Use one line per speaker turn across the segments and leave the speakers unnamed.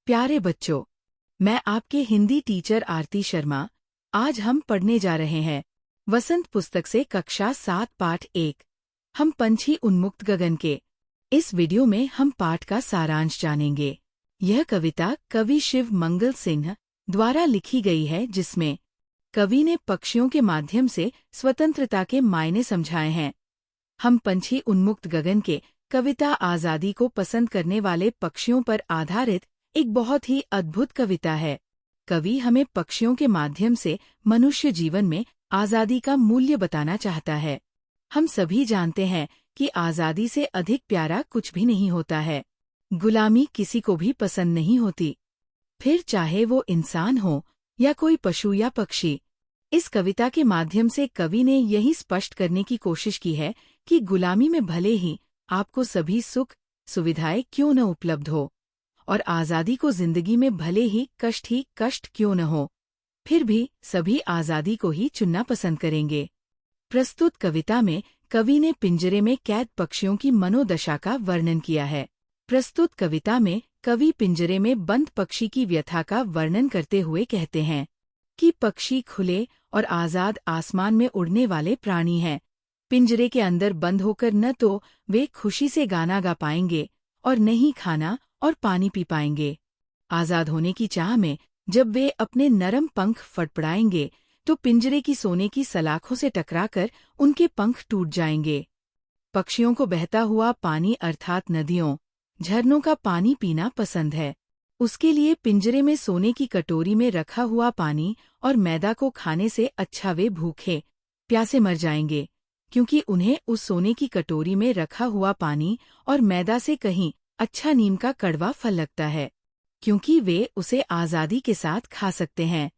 प्यारे बच्चों, मैं आपके हिंदी टीचर आरती शर्मा। आज हम पढ़ने जा रहे हैं वसंत पुस्तक से कक्षा 7 पाठ 1। हम पंछी उन्मुक्त गगन के। इस वीडियो में हम पाठ का सारांश जानेंगे। यह कविता कवि शिव मंगल सिंह द्वारा लिखी गई है, जिसमें कवि ने पक्षियों के माध्यम से स्वतंत्रता के मायने समझाए हैं। हम पंछी उन्मुक्त गगन के कविता आज़ादी को पसंद करने वाले पक्षियों पर आधारित एक बहुत ही अद्भुत कविता है। कवि हमें पक्षियों के माध्यम से मनुष्य जीवन में आज़ादी का मूल्य बताना चाहता है। हम सभी जानते हैं कि आज़ादी से अधिक प्यारा कुछ भी नहीं होता है। गुलामी किसी को भी पसंद नहीं होती, फिर चाहे वो इंसान हो या कोई पशु या पक्षी। इस कविता के माध्यम से कवि ने यही स्पष्ट करने की कोशिश की है कि गुलामी में भले ही आपको सभी सुख सुविधाएं क्यों न उपलब्ध हो, और आज़ादी को जिंदगी में भले ही कष्ट क्यों न हो, फिर भी सभी आज़ादी को ही चुनना पसंद करेंगे। प्रस्तुत कविता में कवि ने पिंजरे में कैद पक्षियों की मनोदशा का वर्णन किया है। प्रस्तुत कविता में कवि पिंजरे में बंद पक्षी की व्यथा का वर्णन करते हुए कहते हैं कि पक्षी खुले और आज़ाद आसमान में उड़ने वाले प्राणी हैं। पिंजरे के अंदर बंद होकर न तो वे खुशी से गाना गा पाएंगे और न ही खाना और पानी पी पाएंगे। आज़ाद होने की चाह में जब वे अपने नरम पंख फड़फड़ाएंगे तो पिंजरे की सोने की सलाखों से टकराकर उनके पंख टूट जाएंगे। पक्षियों को बहता हुआ पानी अर्थात नदियों, झरनों का पानी पीना पसंद है। उसके लिए पिंजरे में सोने की कटोरी में रखा हुआ पानी और मैदा को खाने से अच्छा वे भूखे प्यासे मर जाएंगे, क्योंकि उन्हें उस सोने की कटोरी में रखा हुआ पानी और मैदा से कहीं अच्छा नीम का कड़वा फल लगता है, क्योंकि वे उसे आज़ादी के साथ खा सकते हैं।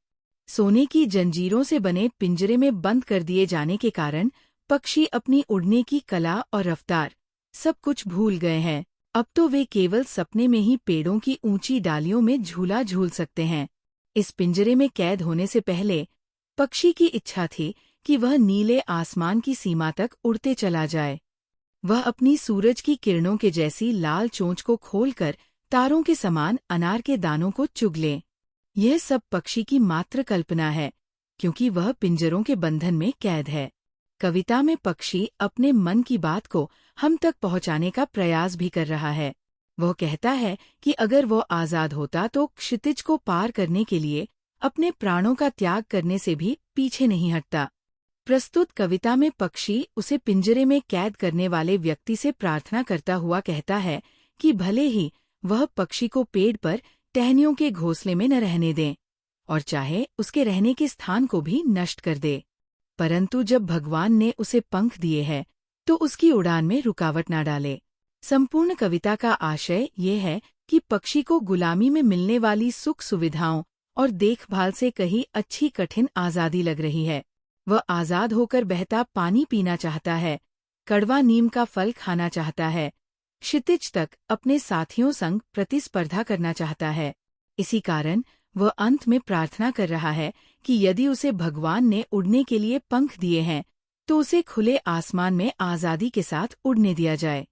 सोने की जंजीरों से बने पिंजरे में बंद कर दिए जाने के कारण पक्षी अपनी उड़ने की कला और रफ्तार सब कुछ भूल गए हैं। अब तो वे केवल सपने में ही पेड़ों की ऊंची डालियों में झूला झूल सकते हैं। इस पिंजरे में कैद होने से पहले पक्षी की इच्छा थी कि वह नीले आसमान की सीमा तक उड़ते चला जाए। वह अपनी सूरज की किरणों के जैसी लाल चोंच को खोलकर तारों के समान अनार के दानों को चुग ले। यह सब पक्षी की मात्र कल्पना है, क्योंकि वह पिंजरों के बंधन में कैद है। कविता में पक्षी अपने मन की बात को हम तक पहुंचाने का प्रयास भी कर रहा है। वह कहता है कि अगर वो आज़ाद होता तो क्षितिज को पार करने के लिए अपने प्राणों का त्याग करने से भी पीछे नहीं हटता। प्रस्तुत कविता में पक्षी उसे पिंजरे में कैद करने वाले व्यक्ति से प्रार्थना करता हुआ कहता है कि भले ही वह पक्षी को पेड़ पर टहनियों के घोंसले में न रहने दें, और चाहे उसके रहने के स्थान को भी नष्ट कर दे, परंतु जब भगवान ने उसे पंख दिए हैं तो उसकी उड़ान में रुकावट न डाले। संपूर्ण कविता का आशय ये है कि पक्षी को गुलामी में मिलने वाली सुख सुविधाओं और देखभाल से कहीं अच्छी कठिन आज़ादी लग रही है। वह आज़ाद होकर बहता पानी पीना चाहता है, कड़वा नीम का फल खाना चाहता है, क्षितिज तक अपने साथियों संग प्रतिस्पर्धा करना चाहता है। इसी कारण वह अंत में प्रार्थना कर रहा है कि यदि उसे भगवान ने उड़ने के लिए पंख दिए हैं तो उसे खुले आसमान में आज़ादी के साथ उड़ने दिया जाए।